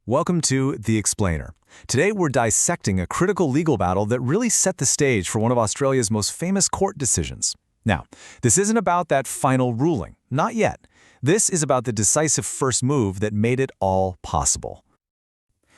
Welcome to The Explainer. Today we're dissecting a critical legal battle that really set the stage for one of Australia's most famous court decisions. Now, this isn't about that final ruling, not yet. This is about the decisive first move that made it all possible.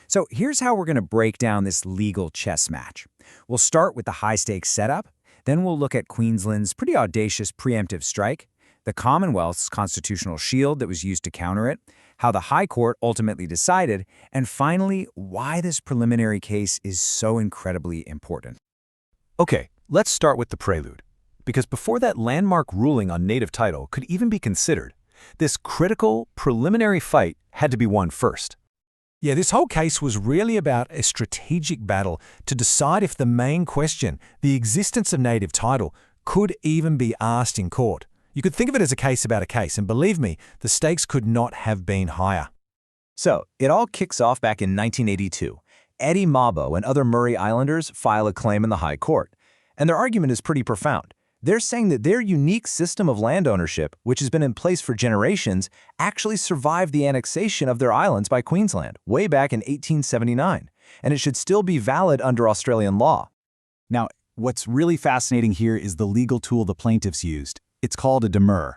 So here's how we're going to break down this legal chess match. We'll start with the high-stakes setup, then we'll look at Queensland's pretty audacious preemptive strike, the Commonwealth's constitutional shield that was used to counter it, how the High Court ultimately decided, and finally, why this preliminary case is so incredibly important. Okay, let's start with the prelude. Because before that landmark ruling on native title could even be considered, this critical preliminary fight had to be won first. Yeah, this whole case was really about a strategic battle to decide if the main question, the existence of native title, could even be asked in court. You could think of it as a case about a case, and believe me, the stakes could not have been higher. So, it all kicks off back in 1982. Eddie Mabo and other Murray Islanders file a claim in the High Court. And their argument is pretty profound. They're saying that their unique system of land ownership, which has been in place for generations, actually survived the annexation of their islands by Queensland way back in 1879, and it should still be valid under Australian law. Now, what's really fascinating here is the legal tool the plaintiffs used. It's called a demurrer.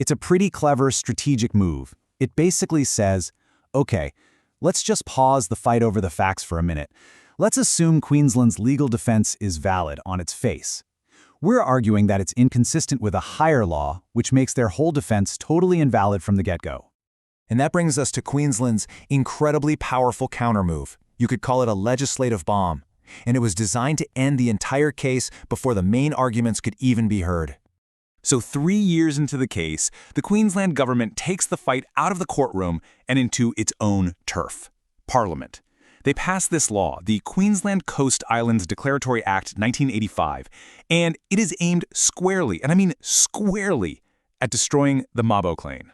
It's a pretty clever strategic move. It basically says, okay, let's just pause the fight over the facts for a minute. Let's assume Queensland's legal defense is valid on its face. We're arguing that it's inconsistent with a higher law, which makes their whole defense totally invalid from the get-go. And that brings us to Queensland's incredibly powerful countermove. You could call it a legislative bomb. And it was designed to end the entire case before the main arguments could even be heard. So 3 years into the case, the Queensland government takes the fight out of the courtroom and into its own turf, Parliament. They passed this law, the Queensland Coast Islands Declaratory Act 1985, and it is aimed squarely, and I mean squarely, at destroying the Mabo claim.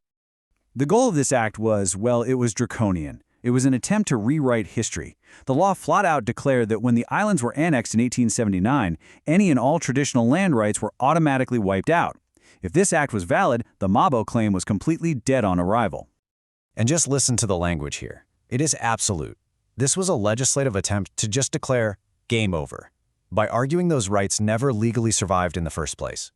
The goal of this act was, well, it was draconian. It was an attempt to rewrite history. The law flat out declared that when the islands were annexed in 1879, any and all traditional land rights were automatically wiped out. If this act was valid, the Mabo claim was completely dead on arrival. And just listen to the language here. It is absolute. This was a legislative attempt to just declare game over, by arguing those rights never legally survived in the first place.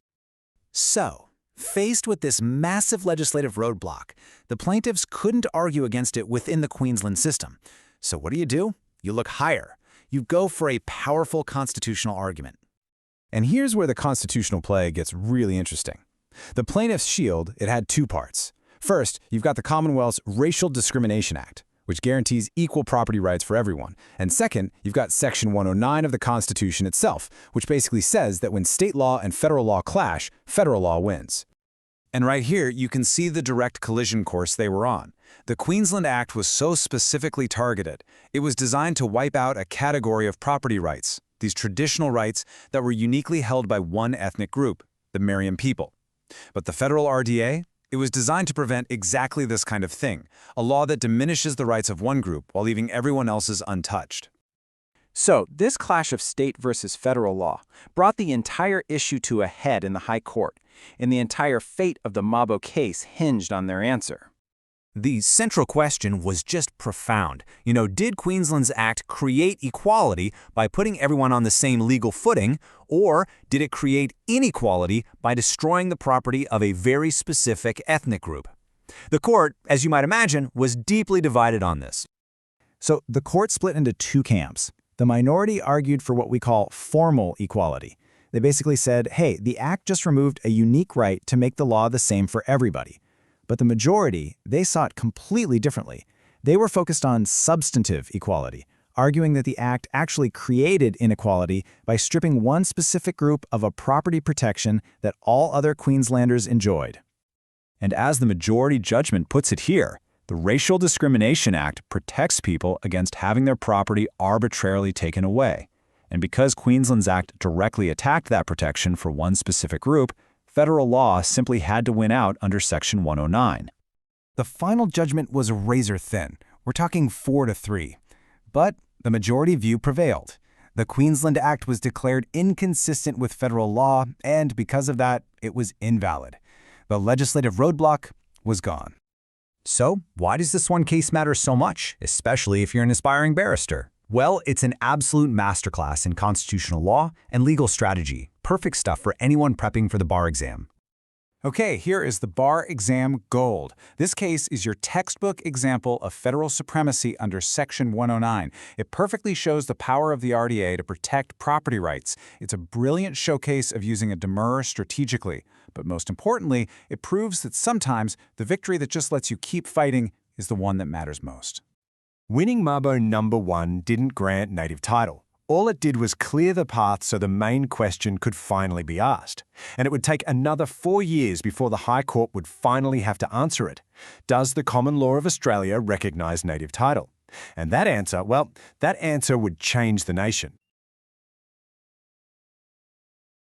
So, faced with this massive legislative roadblock, the plaintiffs couldn't argue against it within the Queensland system. So what do? You look higher. You go for a powerful constitutional argument. And here's where the constitutional play gets really interesting. The plaintiff's shield, it had two parts. First, you've got the Commonwealth's Racial Discrimination Act, which guarantees equal property rights for everyone. And second, you've got Section 109 of the Constitution itself, which basically says that when state law and federal law clash, federal law wins. And right here, you can see the direct collision course they were on. The Queensland Act was so specifically targeted. It was designed to wipe out a category of property rights, these traditional rights that were uniquely held by one ethnic group, the Meriam people. But the federal RDA? It was designed to prevent exactly this kind of thing, a law that diminishes the rights of one group while leaving everyone else's untouched. So, this clash of state versus federal law brought the entire issue to a head in the High Court, and the entire fate of the Mabo case hinged on their answer. The central question was just profound. Did Queensland's Act create equality by putting everyone on the same legal footing, or did it create inequality by destroying the property of a very specific ethnic group? The court, as you might imagine, was deeply divided on this. So the court split into two camps. The minority argued for what we call formal equality. They basically said, hey, the act just removed a unique right to make the law the same for everybody. But the majority, they saw it completely differently. They were focused on substantive equality, arguing that the act actually created inequality by stripping one specific group of a property protection that all other Queenslanders enjoyed. And as the majority judgment puts it here, the Racial Discrimination Act protects people against having their property arbitrarily taken away. And because Queensland's Act directly attacked that protection for one specific group, federal law simply had to win out under Section 109. The final judgment was razor thin. We're talking 4-3. But the majority view prevailed. The Queensland Act was declared inconsistent with federal law, and because of that, it was invalid. The legislative roadblock was gone. So, why does this one case matter so much, especially if you're an aspiring barrister? Well, it's an absolute masterclass in constitutional law and legal strategy. Perfect stuff for anyone prepping for the bar exam. Okay, here is the bar exam gold. This case is your textbook example of federal supremacy under Section 109. It perfectly shows the power of the RDA to protect property rights. It's a brilliant showcase of using a demurrer strategically. But most importantly, it proves that sometimes the victory that just lets you keep fighting is the one that matters most. Winning Mabo number 1 didn't grant native title. All it did was clear the path so the main question could finally be asked. And it would take another 4 years before the High Court would finally have to answer it. Does the common law of Australia recognise native title? And that answer, well, that answer would change the nation.